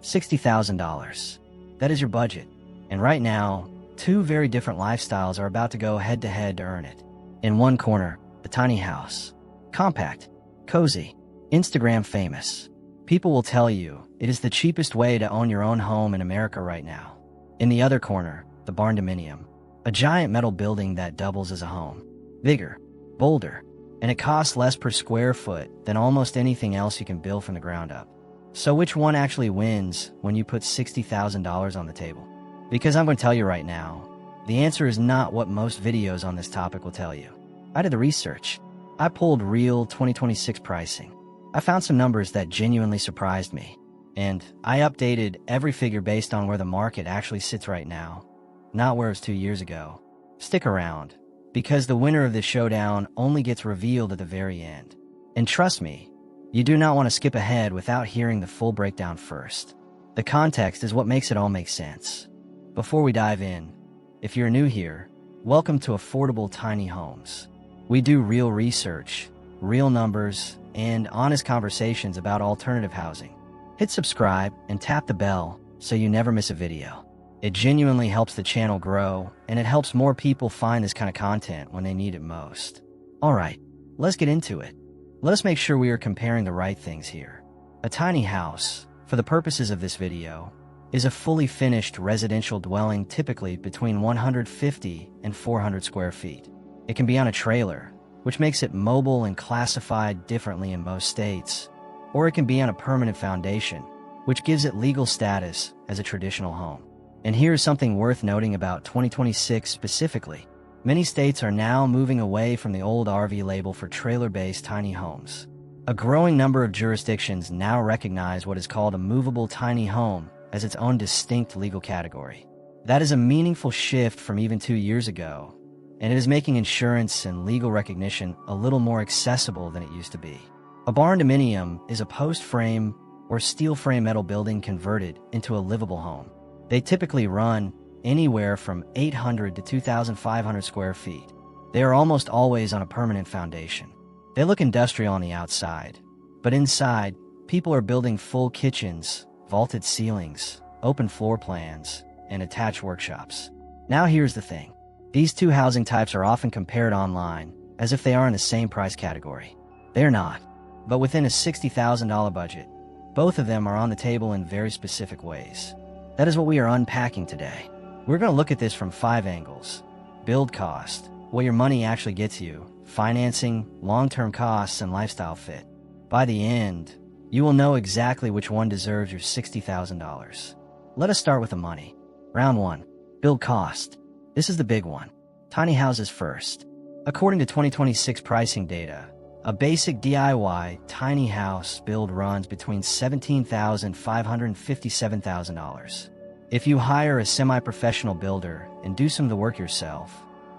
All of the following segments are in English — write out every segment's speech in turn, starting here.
$60,000. That is your budget. And right now, two very different lifestyles are about to go head-to-head to earn it. In one corner, the tiny house. Compact, cozy, Instagram famous. People will tell you it is the cheapest way to own your own home in America right now. In the other corner, the Barndominium. A giant metal building that doubles as a home. Bigger, bolder, and it costs less per square foot than almost anything else you can build from the ground up. So which one actually wins when you put $60,000 on the table? Because I'm going to tell you right now, the answer is not what most videos on this topic will tell you. I did the research. I pulled real 2026 pricing. I found some numbers that genuinely surprised me. And I updated every figure based on where the market actually sits right now, not where it was 2 years ago. Stick around, because the winner of this showdown only gets revealed at the very end. And trust me, you do not want to skip ahead without hearing the full breakdown first. The context is what makes it all make sense. Before we dive in, if you're new here, welcome to Affordable Tiny Homes. We do real research, real numbers, and honest conversations about alternative housing. Hit subscribe and tap the bell so you never miss a video. It genuinely helps the channel grow, and it helps more people find this kind of content when they need it most. Alright, let's get into it. Let us make sure we are comparing the right things here. A tiny house, for the purposes of this video, is a fully finished residential dwelling typically between 150 and 400 square feet. It can be on a trailer, which makes it mobile and classified differently in most states, or it can be on a permanent foundation, which gives it legal status as a traditional home. And here's something worth noting about 2026 specifically. Many states are now moving away from the old RV label for trailer-based tiny homes. A growing number of jurisdictions now recognize what is called a movable tiny home as its own distinct legal category. That is a meaningful shift from even 2 years ago, and it is making insurance and legal recognition a little more accessible than it used to be. A barndominium is a post-frame or steel frame metal building converted into a livable home. They typically run anywhere from 800 to 2,500 square feet. They are almost always on a permanent foundation. They look industrial on the outside, but inside, people are building full kitchens, vaulted ceilings, open floor plans, and attached workshops. Now here's the thing. These two housing types are often compared online as if they are in the same price category. They're not. But within a $60,000 budget, both of them are on the table in very specific ways. That is what we are unpacking today. We're going to look at this from 5 angles: build cost, what your money actually gets you, financing, long-term costs, and lifestyle fit. By the end, you will know exactly which one deserves your $60,000. Let us start with the money. Round 1. Build cost. This is the big one. Tiny houses first. According to 2026 pricing data, a basic DIY tiny house build runs between $17,500 and $57,000. If you hire a semi-professional builder and do some of the work yourself,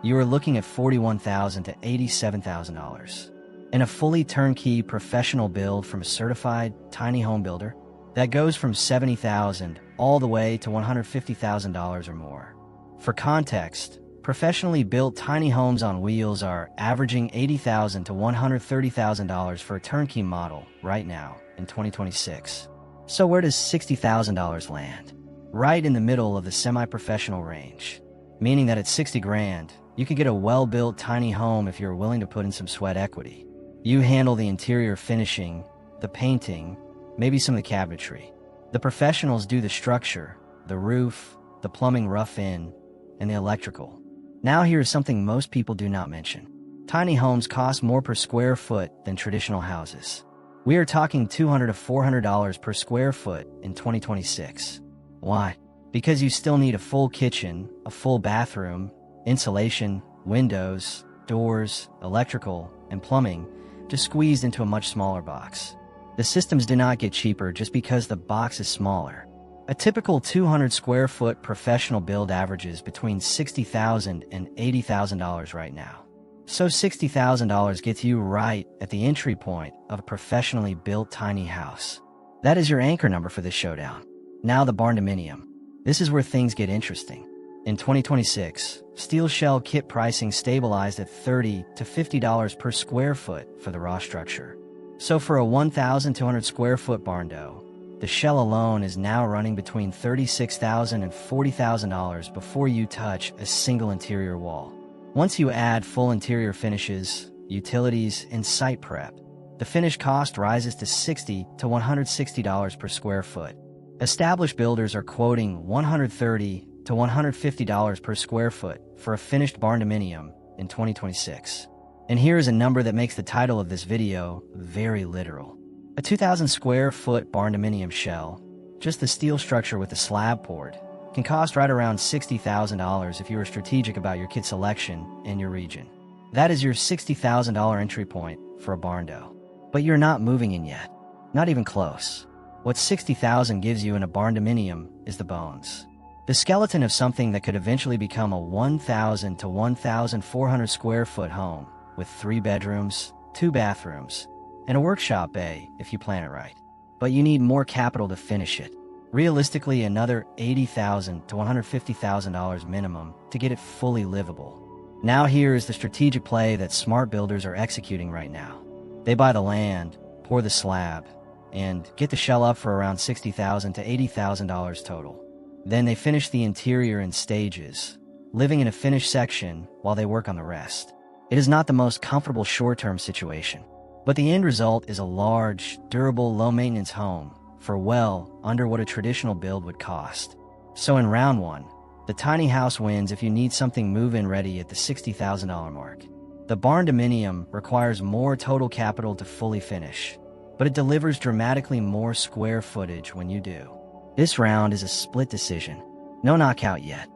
you are looking at $41,000 to $87,000. And a fully turnkey professional build from a certified tiny home builder, that goes from $70,000 all the way to $150,000 or more. For context, professionally built tiny homes on wheels are averaging $80,000 to $130,000 for a turnkey model right now in 2026. So where does $60,000 land? Right in the middle of the semi-professional range, meaning that at 60 grand, you could get a well-built tiny home if you're willing to put in some sweat equity. You handle the interior finishing, the painting, maybe some of the cabinetry. The professionals do the structure, the roof, the plumbing rough-in, and the electrical. Now here's something most people do not mention. Tiny homes cost more per square foot than traditional houses. We are talking $200 to $400 per square foot in 2026. Why? Because you still need a full kitchen, a full bathroom, insulation, windows, doors, electrical, and plumbing, just squeezed into a much smaller box. The systems do not get cheaper just because the box is smaller. A typical 200 square foot professional build averages between $60,000 and $80,000 right now. So $60,000 gets you right at the entry point of a professionally built tiny house. That is your anchor number for this showdown. Now the barndominium. This is where things get interesting. In 2026, steel shell kit pricing stabilized at $30 to $50 per square foot for the raw structure. So for a 1,200 square foot barndo, The shell alone is now running between $36,000 and $40,000 before you touch a single interior wall. Once you add full interior finishes, utilities, and site prep, the finish cost rises to $60 to $160 per square foot. Established builders are quoting $130 to $150 per square foot for a finished barndominium in 2026. And here is a number that makes the title of this video very literal. A 2,000 square foot barndominium shell, just the steel structure with the slab poured, can cost right around $60,000 if you are strategic about your kit selection in your region. That is your $60,000 entry point for a barndo. But you're not moving in yet. Not even close. What $60,000 gives you in a barndominium is the bones. The skeleton of something that could eventually become a 1,000 to 1,400 square foot home with 3 bedrooms, 2 bathrooms, and a workshop bay if you plan it right. But you need more capital to finish it. Realistically, another $80,000 to $150,000 minimum to get it fully livable. Now here is the strategic play that smart builders are executing right now. They buy the land, pour the slab, and get the shell up for around $60,000 to $80,000 total. Then they finish the interior in stages, living in a finished section while they work on the rest. It is not the most comfortable short-term situation, but the end result is a large, durable, low-maintenance home for well under what a traditional build would cost. So in round 1, the tiny house wins if you need something move-in ready at the $60,000 mark. The barndominium requires more total capital to fully finish, but it delivers dramatically more square footage when you do. This round is a split decision. No knockout yet.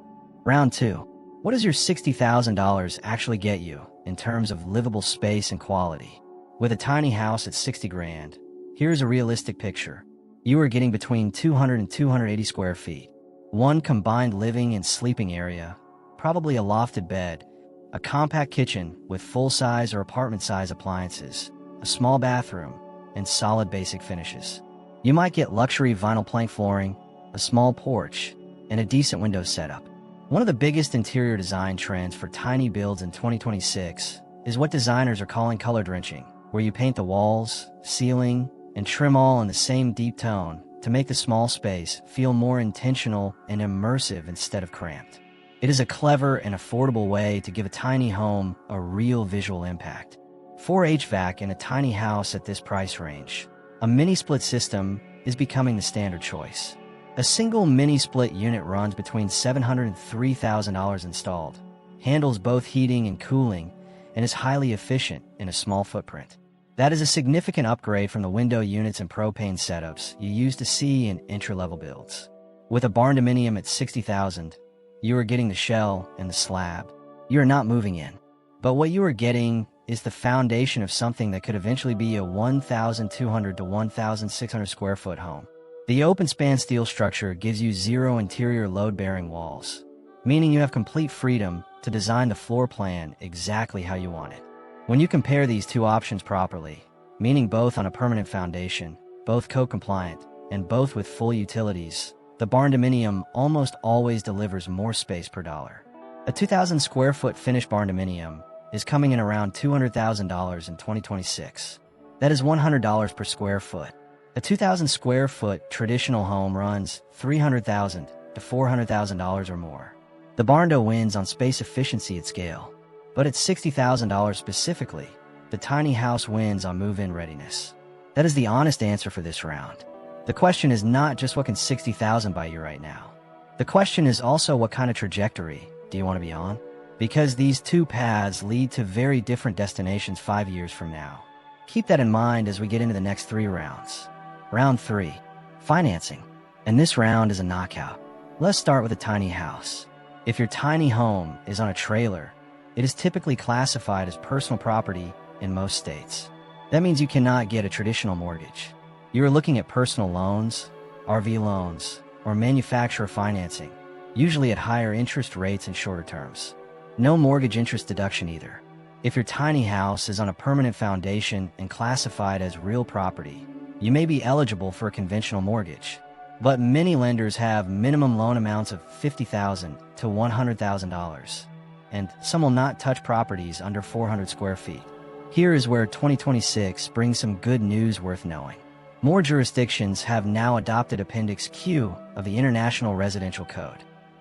Round 2. What does your $60,000 actually get you in terms of livable space and quality? With a tiny house at $60 grand, here's a realistic picture. You are getting between 200 and 280 square feet. One combined living and sleeping area, probably a lofted bed, a compact kitchen with full-size or apartment-size appliances, a small bathroom, and solid basic finishes. You might get luxury vinyl plank flooring, a small porch, and a decent window setup. One of the biggest interior design trends for tiny builds in 2026 is what designers are calling color drenching, where you paint the walls, ceiling, and trim all in the same deep tone to make the small space feel more intentional and immersive instead of cramped. It is a clever and affordable way to give a tiny home a real visual impact. For HVAC in a tiny house at this price range, a mini-split system is becoming the standard choice. A single mini-split unit runs between $700 and $3,000 installed, handles both heating and cooling, and is highly efficient in a small footprint. That is a significant upgrade from the window units and propane setups you used to see in entry-level builds. With a barndominium at $60,000, you are getting the shell and the slab. You are not moving in. But what you are getting is the foundation of something that could eventually be a 1,200 to 1,600 square foot home. The open-span steel structure gives you 0 interior load-bearing walls, meaning you have complete freedom to design the floor plan exactly how you want it. When you compare these two options properly, meaning both on a permanent foundation, both code-compliant, and both with full utilities, the barndominium almost always delivers more space per dollar. A 2,000 square foot finished barndominium is coming in around $200,000 in 2026. That is $100 per square foot. A 2,000 square foot traditional home runs $300,000 to $400,000 or more. The barndo wins on space efficiency at scale, but at $60,000 specifically, the tiny house wins on move-in readiness. That is the honest answer for this round. The question is not just what can $60,000 buy you right now. The question is also what kind of trajectory do you want to be on? Because these two paths lead to very different destinations 5 years from now. Keep that in mind as we get into the next 3 rounds. Round 3, financing. And this round is a knockout. Let's start with a tiny house. If your tiny home is on a trailer, it is typically classified as personal property in most states. That means you cannot get a traditional mortgage. You are looking at personal loans, RV loans, or manufacturer financing, usually at higher interest rates and shorter terms. No mortgage interest deduction either. If your tiny house is on a permanent foundation and classified as real property, you may be eligible for a conventional mortgage. But many lenders have minimum loan amounts of $50,000 to $100,000, and some will not touch properties under 400 square feet. Here is where 2026 brings some good news worth knowing. More jurisdictions have now adopted Appendix Q of the International Residential Code.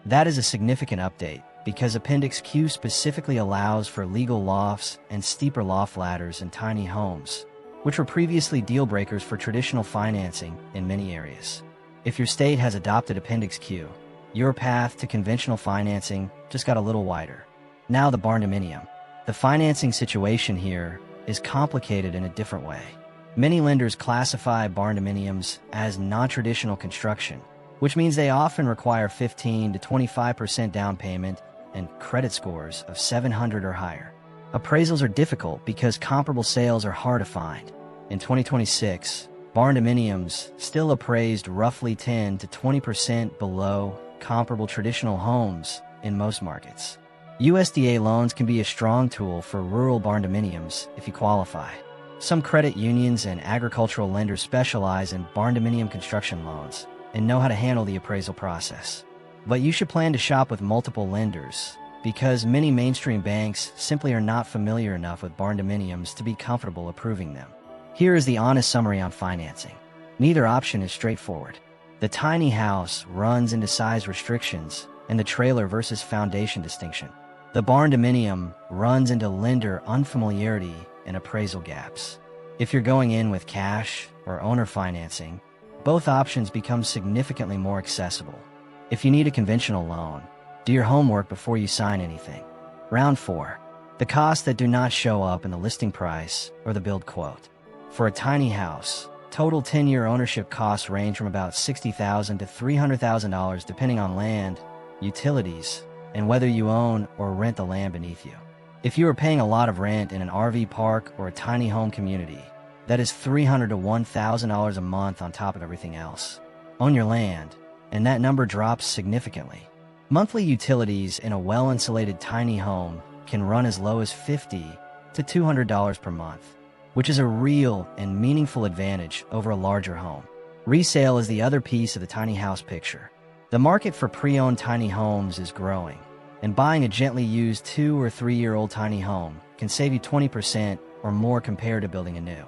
That is a significant update because Appendix Q specifically allows for legal lofts and steeper loft ladders in tiny homes, which were previously deal breakers for traditional financing in many areas. If your state has adopted Appendix Q, your path to conventional financing just got a little wider. Now the barndominium. The financing situation here is complicated in a different way. Many lenders classify barndominiums as non-traditional construction, which means they often require 15 to 25% down payment and credit scores of 700 or higher. Appraisals are difficult because comparable sales are hard to find. In 2026, barndominiums still appraised roughly 10 to 20% below comparable traditional homes in most markets. USDA loans can be a strong tool for rural barndominiums if you qualify. Some credit unions and agricultural lenders specialize in barndominium construction loans and know how to handle the appraisal process. But you should plan to shop with multiple lenders because many mainstream banks simply are not familiar enough with barndominiums to be comfortable approving them. Here is the honest summary on financing. Neither option is straightforward. The tiny house runs into size restrictions and the trailer versus foundation distinction. The barndominium runs into lender unfamiliarity and appraisal gaps. If you're going in with cash or owner financing, both options become significantly more accessible. If you need a conventional loan, do your homework before you sign anything. Round 4. The costs that do not show up in the listing price or the build quote. For a tiny house, total 10-year ownership costs range from about $60,000 to $300,000 depending on land, utilities, and whether you own or rent the land beneath you. If you are paying a lot of rent in an RV park or a tiny home community, that is $300 to $1,000 a month on top of everything else. Own your land, and that number drops significantly. Monthly utilities in a well-insulated tiny home can run as low as $50 to $200 per month, which is a real and meaningful advantage over a larger home. Resale is the other piece of the tiny house picture. The market for pre-owned tiny homes is growing, and buying a gently used 2 or 3-year-old tiny home can save you 20% or more compared to building a new.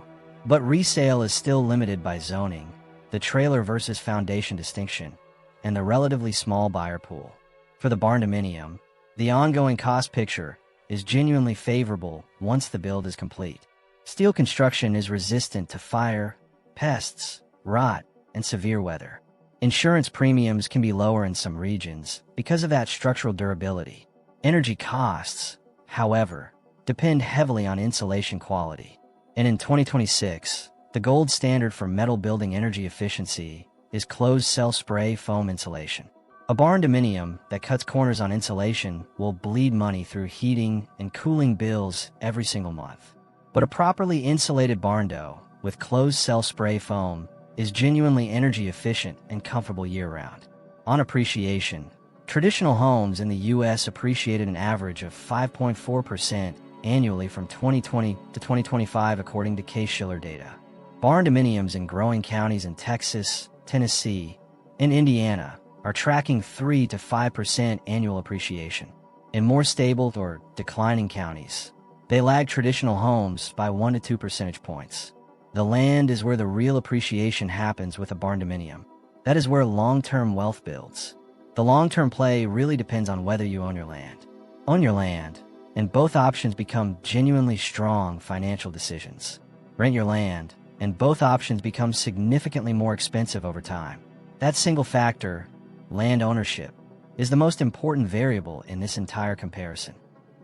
But resale is still limited by zoning, the trailer versus foundation distinction, and the relatively small buyer pool. For the barndominium, the ongoing cost picture is genuinely favorable once the build is complete. Steel construction is resistant to fire, pests, rot, and severe weather. Insurance premiums can be lower in some regions because of that structural durability. Energy costs, however, depend heavily on insulation quality. And in 2026, the gold standard for metal building energy efficiency is closed-cell spray foam insulation. A barndominium that cuts corners on insulation will bleed money through heating and cooling bills every single month. But a properly insulated barndo with closed-cell spray foam is genuinely energy efficient and comfortable year-round. On appreciation, traditional homes in the U.S. appreciated an average of 5.4% annually from 2020 to 2025 according to Case-Shiller data. Barndominiums in growing counties in Texas, Tennessee, and Indiana are tracking 3 to 5% annual appreciation. In more stable or declining counties, they lag traditional homes by 1 to 2 percentage points. The land is where the real appreciation happens with a barndominium. That is where long-term wealth builds. The long-term play really depends on whether you own your land. Own your land, and both options become genuinely strong financial decisions. Rent your land, and both options become significantly more expensive over time. That single factor, land ownership, is the most important variable in this entire comparison.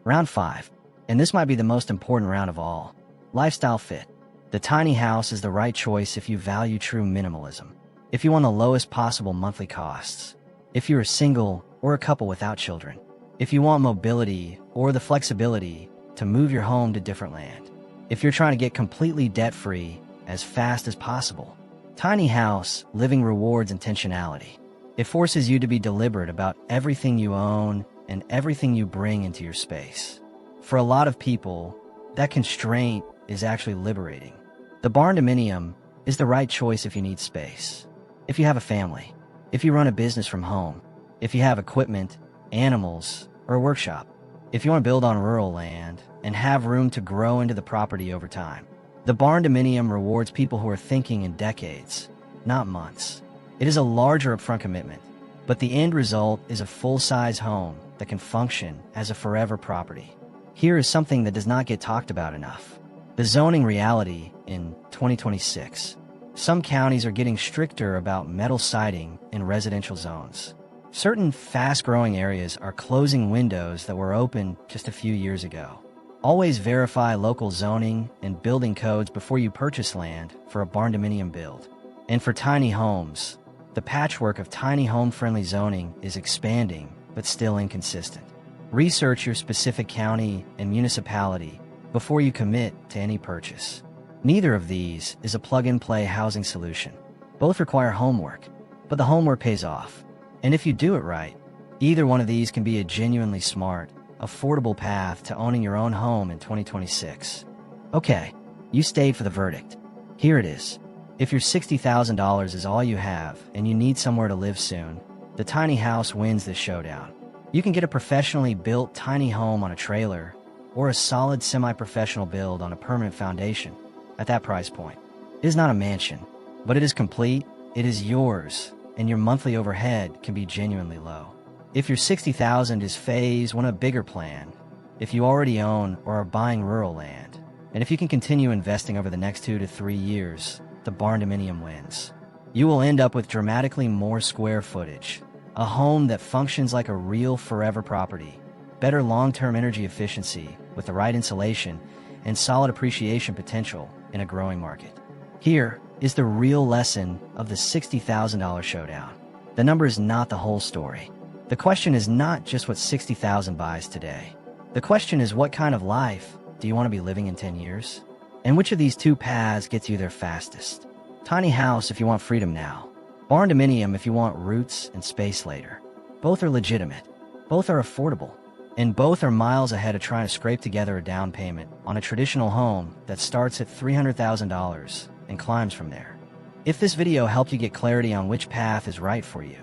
Round 5, and this might be the most important round of all, lifestyle fit. The tiny house is the right choice if you value true minimalism, if you want the lowest possible monthly costs, if you're a single or a couple without children, if you want mobility or the flexibility to move your home to different land, if you're trying to get completely debt-free as fast as possible. Tiny house living rewards intentionality. It forces you to be deliberate about everything you own and everything you bring into your space. For a lot of people, that constraint is actually liberating. The barndominium is the right choice if you need space, if you have a family, if you run a business from home, if you have equipment, animals, or a workshop, if you want to build on rural land and have room to grow into the property over time. The barndominium rewards people who are thinking in decades, not months. It is a larger upfront commitment, but the end result is a full-size home that can function as a forever property. Here is something that does not get talked about enough: the zoning reality in 2026. Some counties are getting stricter about metal siding in residential zones. Certain fast-growing areas are closing windows that were open just a few years ago. Always verify local zoning and building codes before you purchase land for a barndominium build. And for tiny homes, the patchwork of tiny home-friendly zoning is expanding but still inconsistent. Research your specific county and municipality before you commit to any purchase. Neither of these is a plug-and-play housing solution. Both require homework, but the homework pays off. And if you do it right, either one of these can be a genuinely smart, affordable path to owning your own home in 2026. Okay, you stayed for the verdict. Here it is. If your $60,000 is all you have and you need somewhere to live soon, the tiny house wins this showdown. You can get a professionally built tiny home on a trailer or a solid semi-professional build on a permanent foundation at that price point. It is not a mansion, but it is complete, it is yours, and your monthly overhead can be genuinely low. If your $60,000 is phase one, a bigger plan, if you already own or are buying rural land, and if you can continue investing over the next 2 to 3 years, the barndominium wins. You will end up with dramatically more square footage, a home that functions like a real forever property, better long-term energy efficiency with the right insulation, and solid appreciation potential in a growing market. Here is the real lesson of the $60,000 showdown. The number is not the whole story. The question is not just what $60,000 buys today. The question is, what kind of life do you want to be living in 10 years? And which of these two paths gets you there fastest? Tiny house if you want freedom now. Barndominium if you want roots and space later. Both are legitimate. Both are affordable. And both are miles ahead of trying to scrape together a down payment on a traditional home that starts at $300,000 and climbs from there. If this video helped you get clarity on which path is right for you,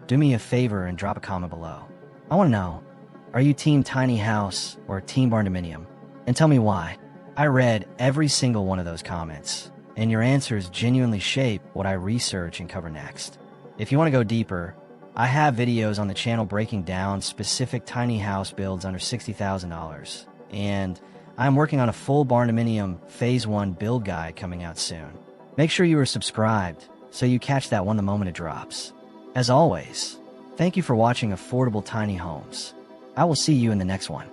do me a favor and drop a comment below. I want to know, are you team tiny house or team barndominium? And tell me why. I read every single one of those comments, and your answers genuinely shape what I research and cover next. If you want to go deeper, I have videos on the channel breaking down specific tiny house builds under $60,000, and I'm working on a full barndominium phase 1 build guide coming out soon. Make sure you are subscribed so you catch that one the moment it drops. As always, thank you for watching Affordable Tiny Homes. I will see you in the next one.